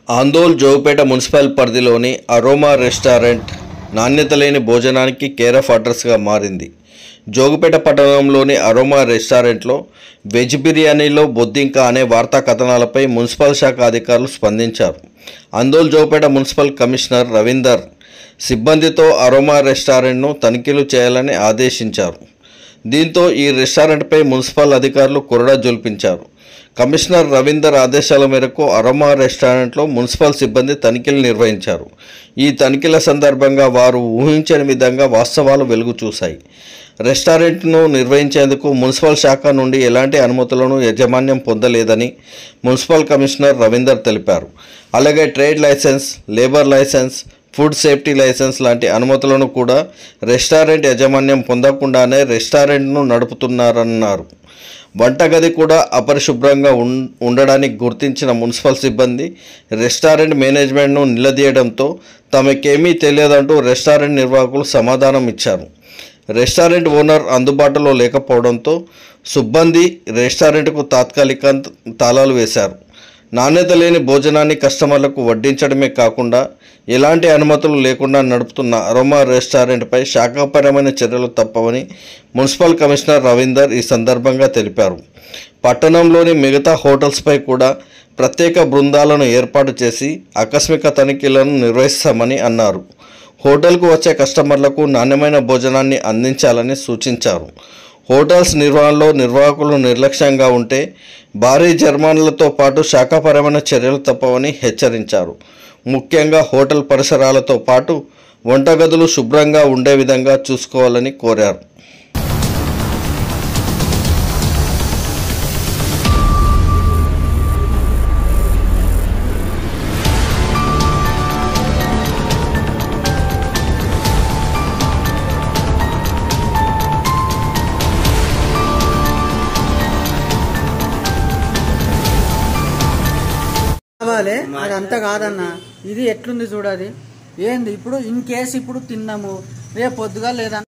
Andole Jogupeta municipal పరిధిలోని aroma restaurant నాణ్యత లేని భోజనానికి కేర్ ఆఫ్ అడ్రస్గా మారింది. జోగుపేట పట్టణంలోని అరోమా రెస్టారెంట్లో వెజ్ బిర్యానీలో బొద్దింక అనే వార్తా కథనాలపై మున్సిపల్ శాఖ అధికారులు స్పందించారు. ఆందోళ్ జోగుపేట మున్సిపల్ కమిషనర్ రవీందర్ సిబ్బందితో అరోమా రెస్టారెంట్ను తనిఖీలు చేయాలని ఆదేశించారు. దీంతో ఈ రెస్టారెంట్పై మున్సిపల్ అధికారులు కొరడా జొల్పించారు. కమిషనర్ రవీందర్ ఆదేశాల మేరకు అరోమా రెస్టారెంట్లో మున్సిపల్ సిబ్బంది తనిఖీలు నిర్వహించారు. ఈ తనిఖీల సందర్భంగా వారు ఊహించని విధంగా వాస్తవాలు వెలుగు చూశాయి. రెస్టారెంట్ను నిర్వహించేందుకు మున్సిపల్ శాఖ నుండి ఎలాంటి అనుమతులను యాజమాన్యం పొందలేదని మున్సిపల్ కమిషనర్ రవీందర్ తెలిపారు. అలాగే trade licence, labour licence, food safety licence లాంటి అనుమతులను కూడా రెస్టారెంట్ యాజమాన్యం పొందకుండానే రెస్టారెంట్ను నడుపుతున్నారన్నారు. వంటగది కూడా అపరిశుభ్రంగా ఉండడానికి గుర్తించిన మున్సిపల్ సిబ్బంది రెస్టారెంట్ మేనేజ్మెంట్ను నిలదీయడంతో తమకేమీ తెలియదంటూ రెస్టారెంట్ నిర్వాహకులు సమాధానం ఇచ్చారు. రెస్టారెంట్ ఓనర్ అందుబాటులో లేకపోవడంతో సిబ్బంది రెస్టారెంట్కు తాత్కాలిక తాళాలు వేశారు. నాణ్యత లేని భోజనాన్ని కస్టమర్లకు వడ్డించడమే కాకుండా ఎలాంటి అనుమతులు లేకుండా నడుపుతున్న అరోమా రెస్టారెంట్పై శాఖాపరమైన చర్యలు తప్పవని మున్సిపల్ కమిషనర్ రవీందర్ ఈ సందర్భంగా తెలిపారు. పట్టణంలోని మిగతా హోటల్స్పై కూడా ప్రత్యేక బృందాలను ఏర్పాటు చేసి ఆకస్మిక తనిఖీలను నిర్వహిస్తామని అన్నారు. హోటల్కు వచ్చే కస్టమర్లకు నాణ్యమైన భోజనాన్ని అందించాలని సూచించారు. హోటల్స్ నిర్వహణలో నిర్వాహకులు నిర్లక్ష్యంగా ఉంటే భారీ జరిమానాలతో పాటు శాఖాపరమైన చర్యలు తప్పవని హెచ్చరించారు. ముఖ్యంగా హోటల్ పరిసరాలతో పాటు వంటగదులు శుభ్రంగా ఉండే విధంగా చూసుకోవాలని కోరారు. అదంతా కాదన్నా, ఇది ఎట్లుంది చూడాలి. ఏంది ఇప్పుడు ఇన్ కేసు ఇప్పుడు తిన్నాము, రేపు పొద్దుగా లేదా